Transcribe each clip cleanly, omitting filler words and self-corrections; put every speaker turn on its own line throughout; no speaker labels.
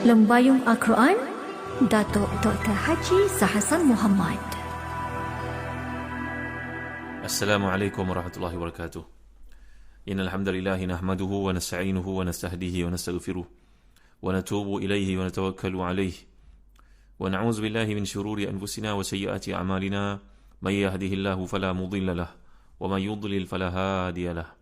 Lembayung Al-Quran, Datuk Dr. Haji Zahasan Muhammad.
Assalamualaikum warahmatullahi wabarakatuh. Innal hamdalillah nahmaduhu wa nasta'inuhu wa nastahdihi wa nastaghfiruh wa natubu ilayhi wa natawakkalu alayhi wa na'udzu billahi min shururi anfusina wa sayyiati a'malina may yahdihillahu fala mudilla lahu wa may yudlil fala hadiya lahu.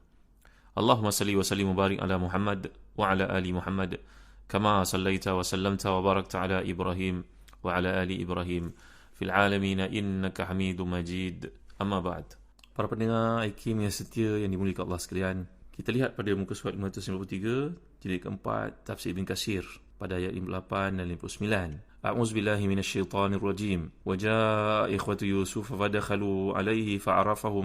Allahumma salli wa sallim wa barik ala Muhammad wa ala ali Muhammad kama sallaita wa sallamta wa barakta ala Ibrahim wa ala ali Ibrahim fil alamin innaka Hamidum Majid. Amma ba'd. Para pendengar IKIM yang setia yang dimuliakan Allah sekalian, kita lihat pada muka surat 593 jilid keempat tafsir Ibn Katsir pada ayat 58 dan 59. A'udzubillahi minasyaitonir rajim. Wa jaa ikhwatu Yusuf fadakhalu alayhi fa'arafahum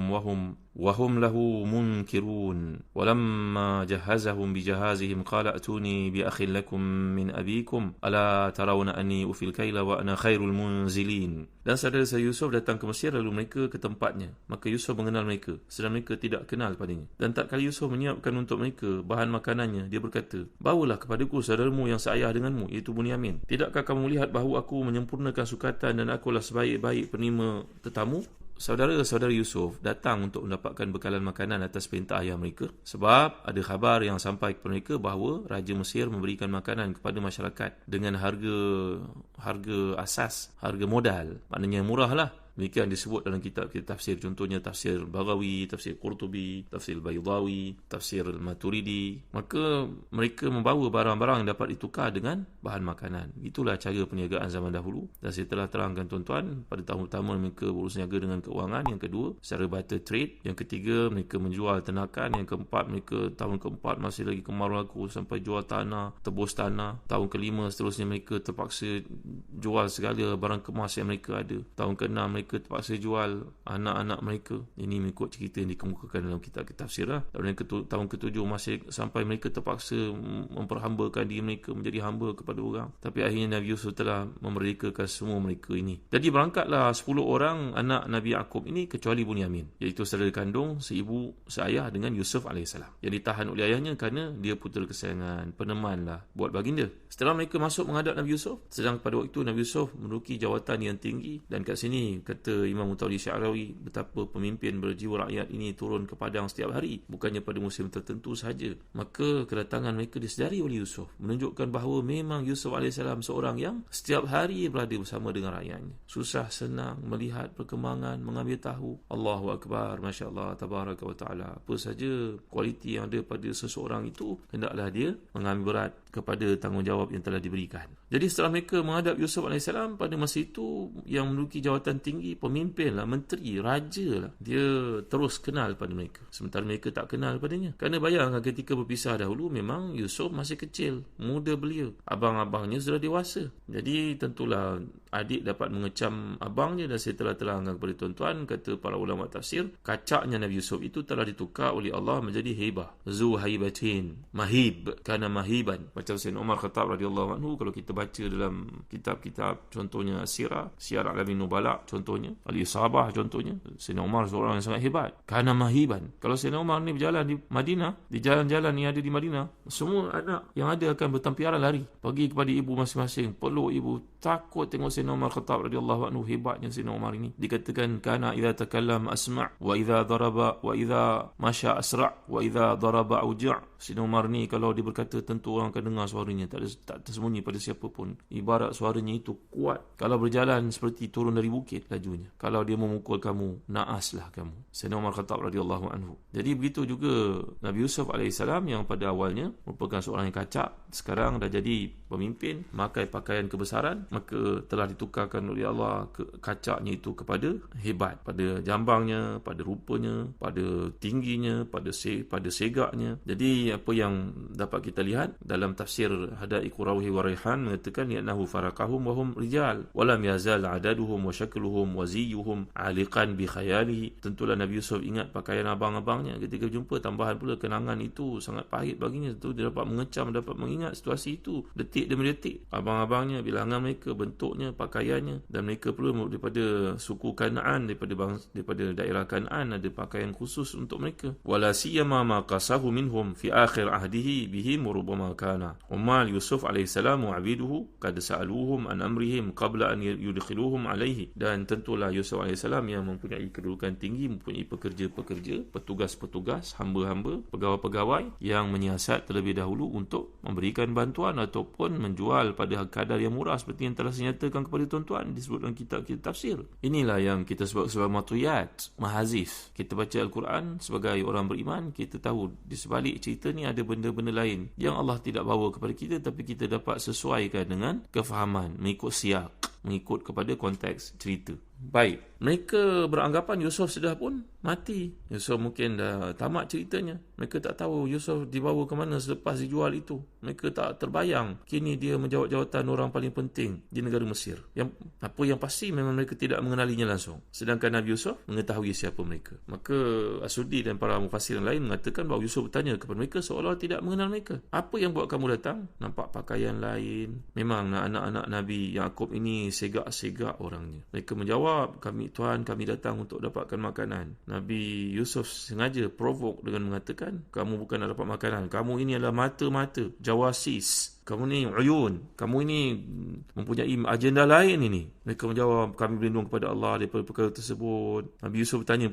wa hum lahu munkirun. Walamma jahazahum bijahazihim qala atuni bi akhin lakum min abikum ala tarawna anni ufil kaila wa ana khairul munzilin. Dan saudara saya Yusuf datang ke Mesir, lalu mereka ke tempatnya. Maka Yusuf mengenal mereka, sedang mereka tidak kenal padanya. Dan tak kala Yusuf menyiapkan untuk mereka bahan makanannya, dia berkata, bawalah kepadaku saudaramu yang seayah denganmu, iaitu Bunyamin. Tidakkah kamu lihat bahawa aku menyempurnakan sukatan dan akulah sebaik-baik penerima tetamu? Saudara-saudara Yusuf datang untuk mendapatkan bekalan makanan atas perintah ayah mereka, sebab ada khabar yang sampai kepada mereka bahawa Raja Mesir memberikan makanan kepada masyarakat dengan harga asas, harga modal, maknanya murah lah. Demikian disebut dalam kitab-kitab tafsir, contohnya tafsir Baghawi, tafsir Qurtubi, tafsir Baydawi, tafsir Maturidi. Maka mereka membawa barang-barang yang dapat ditukar dengan bahan makanan. Itulah cara perniagaan zaman dahulu. Dan saya telah terangkan tuan-tuan, pada tahun pertama mereka berniaga dengan keuangan, yang kedua secara barter trade, yang ketiga mereka menjual ternakan, yang keempat mereka tahun keempat masih lagi kemarau laku sampai jual tanah, tebus tanah. Tahun kelima seterusnya mereka terpaksa jual segala barang kemas yang mereka ada. Tahun keenam mereka terpaksa jual anak-anak mereka. Ini mengikut cerita yang dikemukakan dalam kitab-kitab sirah. Dan tahun ketujuh masih sampai mereka terpaksa memperhambakan diri mereka menjadi hamba kepada orang. Tapi akhirnya Nabi Yusuf telah memerdekakan semua mereka ini. Jadi berangkatlah 10 orang anak Nabi Yaqub ini kecuali Bunyamin, iaitu saudara kandung, seibu, seayah dengan Yusuf AS, yang ditahan oleh ayahnya kerana dia putera kesayangan, penemanlah buat baginda. Setelah mereka masuk menghadap Nabi Yusuf, sedang pada waktu Nabi Yusuf menduduki jawatan yang tinggi. Dan kat sini kata Imam Mutawalli Sya'rawi, betapa pemimpin berjiwa rakyat ini turun ke padang setiap hari, bukannya pada musim tertentu sahaja. Maka kedatangan mereka disedari oleh Yusuf, menunjukkan bahawa memang Yusuf AS seorang yang setiap hari berada bersama dengan rakyatnya. Susah senang melihat perkembangan, mengambil tahu. Allahu Akbar, Masya Allah, Tabaraka wa Ta'ala. Apa saja kualiti yang ada pada seseorang itu, hendaklah dia mengambil berat kepada tanggungjawab yang telah diberikan. Jadi setelah mereka menghadap Yusuf AS, pada masa itu yang menduduki jawatan tinggi, pemimpin lah, menteri, raja lah, dia terus kenal pada mereka, sementara mereka tak kenal padanya. Kerana bayangkan ketika berpisah dahulu, memang Yusuf masih kecil, muda belia, abang-abangnya sudah dewasa. Jadi tentulah adik dapat mengecam abangnya. Dan saya telah terangkan kepada tuan-tuan, kata para ulama tafsir, kacaknya Nabi Yusuf itu telah ditukar oleh Allah menjadi hibah, zu haibatin, mahib, kana mahiban. Macam Sayyidina Umar Khattab radhiyallahu anhu, kalau kita baca dalam kitab-kitab contohnya Sirah, Syiar Alamin Nubala contohnya, Al-Isabah contohnya, Sayyidina Umar seorang yang sangat hebat, kana mahiban. Kalau Sayyidina Umar ni berjalan di Madinah, di jalan-jalan yang ada di Madinah, semua anak yang ada akan bertampiaran lari pergi kepada ibu masing-masing, peluk ibu, takut tengok Sayyidina Umar Khattab radhiyallahu anhu. Hebatnya Sayyidina Umar ini. Dikatakan kana idza takallam asma' wa idza daraba wa idza masya asra' wa idza daraba auja'. Sayyidina Umar ni kalau dia berkata, tentu orang akan dengar suaranya, tak tersembunyi pada siapa pun. Ibarat suaranya itu kuat. Kalau berjalan seperti turun dari bukit lajunya. Kalau dia memukul kamu, naaslah kamu. Sayyidina Umar Khattab radhiyallahu anhu. Jadi begitu juga Nabi Yusuf AS, yang pada awalnya merupakan seorang yang kacak, sekarang dah jadi pemimpin, memakai pakaian kebesaran, maka telah ditukarkan oleh Allah kacaknya itu kepada hebat, pada jambangnya, pada rupanya, pada tingginya, pada segaknya. Jadi apa yang dapat kita lihat dalam tafsir Hadaiqur Rawhi wa Raihan, mengatakan li'annahu farakahum wa hum rijal wa lam yazal adaduhum wa shakluhum wa ziyuhum aliqan bi khayalihi. Tentulah Nabi Yusuf ingat pakaian abang-abangnya. Ketika jumpa, tambahan pula kenangan itu sangat pahit baginya. Tentu dia dapat mengecam, dapat mengingat situasi itu detik demi detik. Abang-abangnya, bilangan mereka, bentuknya, pakaiannya. Dan mereka pula daripada suku Kanaan, daripada daerah Kanaan, ada pakaian khusus untuk mereka. Wala siyama ma qasahu minhum fi akhir ahdihi bihim rubama kana ummal Yusuf alaihissalam wa abiduhu qad sa'aluhum an amrihim qabla an yudkhiluhum alaihi. Dan tentulah Yusuf alaihissalam yang mempunyai kedudukan tinggi, mempunyai pekerja-pekerja, petugas-petugas, hamba-hamba, pegawai-pegawai yang menyiasat terlebih dahulu untuk memberikan bantuan ataupun menjual pada kadar yang murah seperti yang telah dinyatakan kepada tuan-tuan disebut dalam kitab-kitab tafsir. Inilah yang kita sebut sebagai matuyat, mahazif. Kita baca Al-Quran sebagai orang beriman, kita tahu di sebalik cerita ni ada benda-benda lain yang Allah tidak bawa kepada kita, tapi kita dapat sesuaikan dengan kefahaman, mengikut siyak, mengikut kepada konteks cerita. Baik, mereka beranggapan Yusuf sudah pun mati. Yusuf mungkin dah tamat ceritanya. Mereka tak tahu Yusuf dibawa ke mana selepas dijual itu. Mereka tak terbayang kini dia menjawat jawatan orang paling penting di negara Mesir. Apa yang pasti memang mereka tidak mengenalinya langsung. Sedangkan Nabi Yusuf mengetahui siapa mereka. Maka As-Suddi dan para mufassir yang lain mengatakan bahawa Yusuf bertanya kepada mereka seolah tidak mengenal mereka. Apa yang buat kamu datang? Nampak pakaian lain. Memang anak-anak Nabi Yaqub ini segak-segak orangnya. Mereka menjawab, kami datang untuk dapatkan makanan. Nabi Yusuf sengaja provoke dengan mengatakan, kamu bukan nak dapat makanan, kamu ini adalah mata-mata, jawasis, kamu ni uyun, kamu ini mempunyai agenda lain ini. Mereka menjawab, kami berlindung kepada Allah daripada perkara tersebut. Nabi Yusuf tanya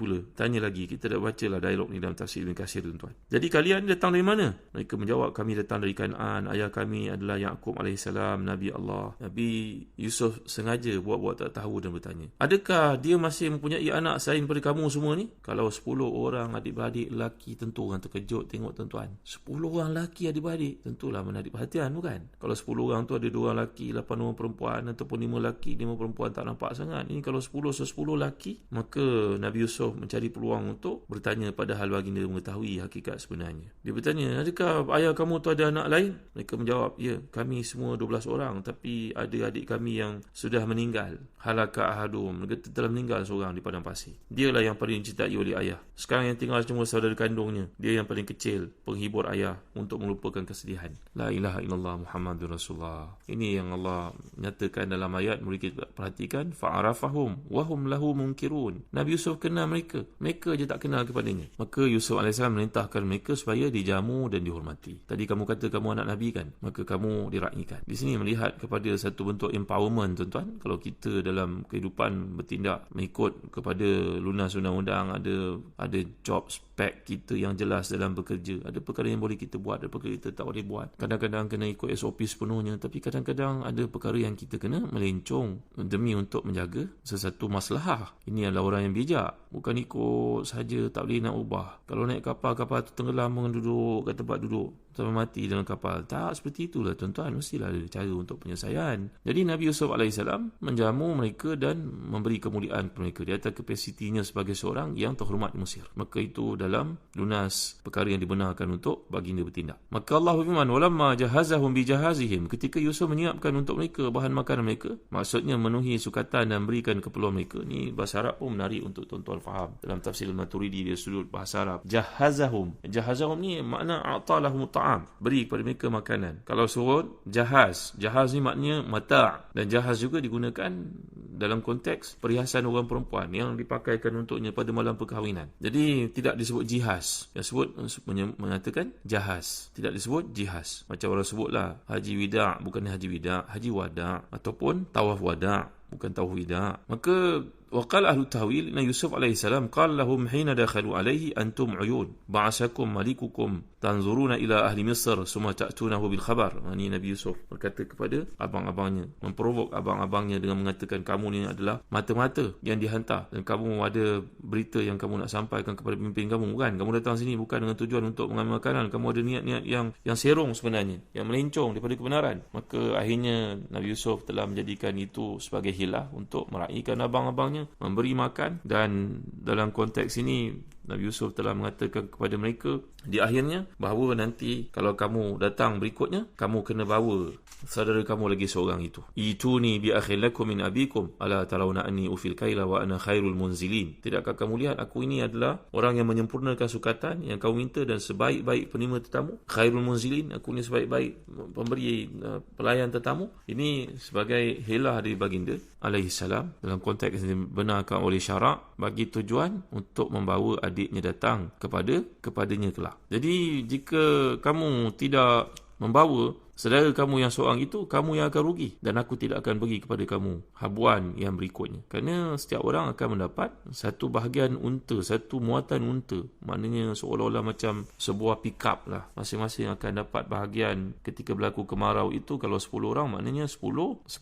lagi. Kita dah bacalah dialog ni dalam tafsir Ibn Katsir, tuan-tuan. Jadi kalian datang dari mana? Mereka menjawab, kami datang dari Kan'an. Ayah kami adalah Yaqub alaihissalam, Nabi Allah. Nabi Yusuf sengaja buat-buat tak tahu dan bertanya, adakah dia masih mempunyai anak selain daripada kamu semua ni? Kalau 10 orang adik-beradik lelaki, tentu orang terkejut tengok, tuan-tuan. 10 orang lelaki adik-beradik, tentulah menarik perhatian, bukan? Kalau 10 orang tu ada 2 orang lelaki, 8 orang perempuan, ataupun 5 lelaki, 5 perempuan, tak nampak sangat. Ini kalau 10 lelaki, maka Nabi Yusuf mencari peluang untuk bertanya, padahal baginda mengetahui hakikat sebenarnya. Dia bertanya, adakah ayah kamu tu ada anak lain? Mereka menjawab, ya, kami semua 12 orang, tapi ada adik kami yang sudah meninggal. Halaka ahadum, mereka telah meninggal seorang di padang pasir. Dialah yang paling dicintai oleh ayah. Sekarang yang tinggal cuma saudara kandungnya. Dia yang paling kecil, penghibur ayah untuk melupakan kesedihan. La ilaha illallah Muhammadur Rasulullah. Ini yang Allah nyatakan dalam ayat. Mereka perhatikan, fa'arafahum wahum lahu munkirun. Nabi Yusuf kenal mereka je tak kenal kepadanya. Maka Yusuf AS merintahkan mereka supaya dijamu dan dihormati. Tadi kamu kata kamu anak Nabi kan, maka kamu diraihkan. Di sini melihat kepada satu bentuk empowerment, tuan-tuan. Kalau kita dalam kehidupan bertindak mengikut kepada lunas undang-undang, ada job spek kita yang jelas dalam bekerja, ada perkara yang boleh kita buat, ada perkara kita tak boleh buat. Kadang-kadang kena ikut SOP sepenuhnya, tapi kadang-kadang ada perkara yang kita kena melencong demi untuk menjaga sesuatu maslahah. Ini adalah orang yang bijak, bukan ikut saja, tak boleh nak ubah. Kalau naik kapal tu tenggelam, duduk kat tempat duduk sampai mati dalam kapal. Tak seperti itulah, tuan-tuan. Mestilah ada cara untuk penyelesaian. Jadi Nabi Yusuf AS menjamu mereka dan memberi kemuliaan kepada mereka di atas kapasitinya sebagai seorang yang terhormat di Mesir. Maka itu dalam lunas perkara yang dibenarkan untuk baginda bertindak. Maka Allah berfirman, walamma jahazahum bijahazihim, ketika Yusuf menyiapkan untuk mereka bahan makanan mereka, maksudnya memenuhi sukatan dan berikan keperluan mereka. Ni bahasa Arab pun menarik untuk tuan-tuan faham. Dalam tafsir Al-Maturidi dia sudut bahasa Arab, jahazahum ni makna a'talahum ta'am, beri kepada mereka makanan. Kalau surut jahaz ni maknanya mata', dan jahaz juga digunakan dalam konteks perhiasan orang perempuan yang dipakaikan untuknya pada malam perkahwinan. Jadi tidak disebut jihaz, yang sebut mengatakan jahaz, tidak disebut jihaz. Macam orang sebutlah haji wida', bukan haji wida', haji wada', ataupun tawaf wada', bukan tawaf wida'. Maka وقال أهل التأويل إن يوسف عليه السلام قال لهم حين دخلوا عليه أنتم عيون بعثكم ملككم تنظرون إلى أهل مصر ثم تأتونه بالخبر. Ini Nabi Yusuf berkata kepada abang-abangnya, memprovok abang-abangnya dengan mengatakan, kamu ni adalah mata-mata yang dihantar dan kamu ada berita yang kamu nak sampaikan kepada pemimpin kamu, bukan? Kamu datang sini bukan dengan tujuan untuk mengambil makanan, kamu ada niat-niat yang serong sebenarnya, yang melencong daripada kebenaran. Maka akhirnya Nabi Yusuf telah menjadikan itu sebagai hilah untuk meraihkan abang-abangnya, memberi makan. Dan dalam konteks ini Nabi Yusuf telah mengatakan kepada mereka di akhirnya bahawa nanti kalau kamu datang berikutnya, kamu kena bawa saudara kamu lagi seorang itu. Ituni bi akhil lakum min abikum ala tarawna anni ufil kaila wa ana khairul munzilin. Tidakkah kamu lihat aku ini adalah orang yang menyempurnakan sukatan yang kamu minta dan sebaik-baik penerima tetamu. Khairul munzilin, aku ini sebaik-baik pemberi pelayan tetamu. Ini sebagai helah dari baginda alaihi salam dalam konteks yang dibenarkan oleh syarak bagi tujuan untuk membawa adiknya datang kepadanya kelak. Jadi jika kamu tidak membawa saudara kamu yang seorang itu, kamu yang akan rugi dan aku tidak akan bagi kepada kamu habuan yang berikutnya. Kerana setiap orang akan mendapat satu bahagian unta, satu muatan unta. Maknanya seolah-olah macam sebuah pick up lah. Masing-masing akan dapat bahagian ketika berlaku kemarau itu. Kalau 10 orang maknanya 10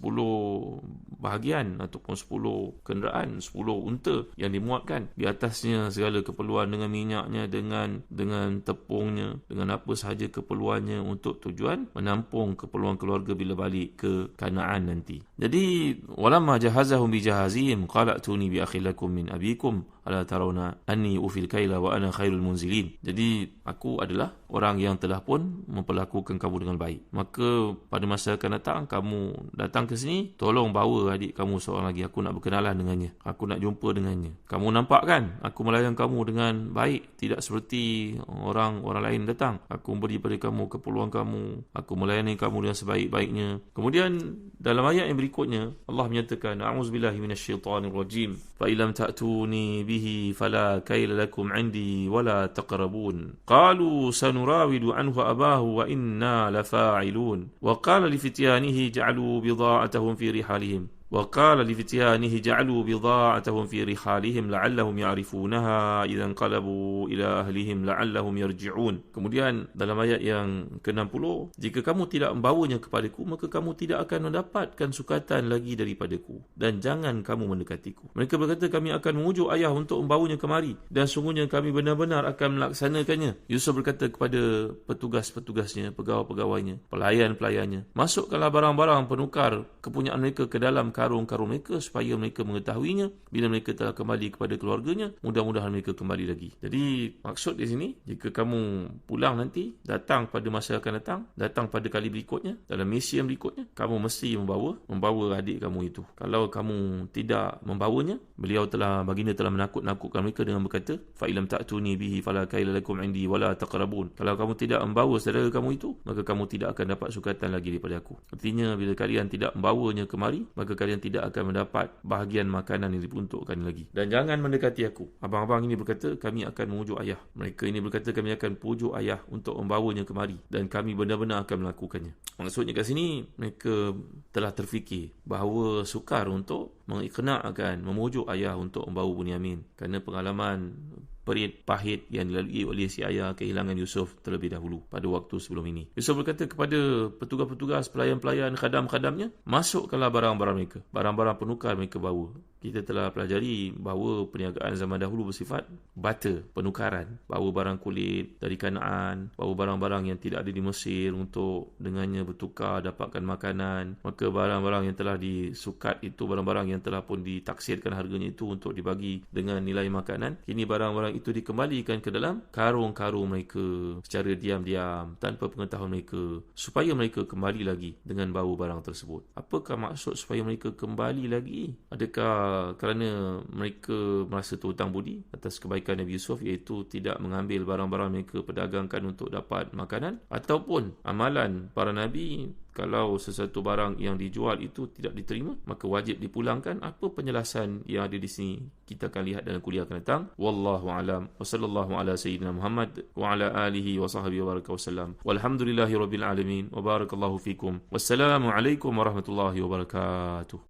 bahagian ataupun 10 kenderaan, 10 unta yang dimuatkan. Di atasnya segala keperluan dengan minyaknya, dengan tepungnya, dengan apa sahaja keperluannya untuk tujuan menampung keperluan keluarga bila balik ke Kanaan nanti. Jadi walamma jahazahum bi jahazihim qala'tuni bi akhil lakum min abikum ala tarawna anni ufil kaila wa ana khairul munzilin. Jadi aku adalah orang yang telah pun memperlakukan kamu dengan baik. Maka pada masa akan datang kamu datang ke sini, tolong bawa adik kamu seorang lagi. Aku nak berkenalan dengannya. Aku nak jumpa dengannya. Kamu nampak kan? Aku melayan kamu dengan baik, tidak seperti orang lain datang. Aku memberi pada kamu keperluan kamu. Aku melayani kamu dengan sebaik-baiknya. Kemudian dalam ayat yang berikutnya Allah menyatakan a'udzubillahi minasyaitonirrajim fa illam ta'tuni bihi fala kayla lakum 'indi wala taqrabun qalu sanurawidu anhu abahu wa inna lafa'ilun wa qala li fityanihi ja'alu bidha'atahum fi rihalihim وقال لفتيانه جعلوا بضاعتهم في رحالهم لعلهم يعرفونها إذا انقلبوا إلى أهلهم لعلهم يرجعون. Kemudian dalam ayat yang ke-60, jika kamu tidak membawanya kepadaku, maka kamu tidak akan mendapatkan sukatan lagi daripadaku, dan jangan kamu mendekatiku. Mereka berkata, kami akan mengujuk ayah untuk membawanya kemari, dan sungguhnya kami benar-benar akan melaksanakannya. Yusuf berkata kepada petugas-petugasnya, pegawai-pegawainya, pelayan-pelayannya, masukkanlah barang-barang penukar kepunyaan mereka ke dalam karung-karung mereka supaya mereka mengetahuinya. Bila mereka telah kembali kepada keluarganya, mudah-mudahan mereka kembali lagi. Jadi maksud di sini, jika kamu pulang nanti, datang pada masa akan datang pada kali berikutnya, dalam misi yang berikutnya, kamu mesti membawa adik kamu itu. Kalau kamu tidak membawanya, baginda telah menakut-nakutkan mereka dengan berkata, fa ilam ta'tuni bihi fala kayla lakum 'indi wala taqrabun. Kalau kamu tidak membawa saudara kamu itu, maka kamu tidak akan dapat sukatan lagi daripada aku. Artinya bila kalian tidak membawanya kemari, maka kalian tidak akan mendapat bahagian makanan yang diperuntukkan lagi. Dan jangan mendekati aku. Abang-abang ini berkata, kami akan mengujuk ayah. Mereka ini berkata, kami akan pujuk ayah untuk membawanya kemari, dan kami benar-benar akan melakukannya. Maksudnya kat sini, mereka telah terfikir bahawa sukar untuk mengiqna'kan, memujuk ayah untuk membawa Bunyamin, kerana pengalaman perit pahit yang dilalui oleh si ayah kehilangan Yusuf terlebih dahulu pada waktu sebelum ini. Yusuf berkata kepada petugas-petugas, pelayan-pelayan, khadam-khadamnya, masukkanlah barang-barang mereka, barang-barang penukar mereka bawa. Kita telah pelajari bahawa perniagaan zaman dahulu bersifat barter, penukaran. Bawa barang kulit dari Kanaan, bawa barang-barang yang tidak ada di Mesir untuk dengannya bertukar, dapatkan makanan. Maka barang-barang yang telah disukat itu, barang-barang yang telah pun ditaksirkan harganya itu untuk dibagi dengan nilai makanan, kini barang-barang itu dikembalikan ke dalam karung-karung mereka secara diam-diam, tanpa pengetahuan mereka, supaya mereka kembali lagi dengan bawa barang tersebut. Apakah maksud supaya mereka kembali lagi? Adakah kerana mereka merasa terhutang budi atas kebaikan Nabi Yusuf, iaitu tidak mengambil barang-barang mereka perdagangkan untuk dapat makanan? Ataupun amalan para Nabi, kalau sesuatu barang yang dijual itu tidak diterima, maka wajib dipulangkan? Apa penjelasan yang ada di sini? Kita akan lihat dalam kuliah akan datang. Wallahu alam. Wa sallallahu ala sayyidina Muhammad wa ala alihi wa sahbihi wa baraka wasallam. Walhamdulillahi rabbil alamin. Wa barakallahu fikum. Wassalamu alaikum warahmatullahi wabarakatuh.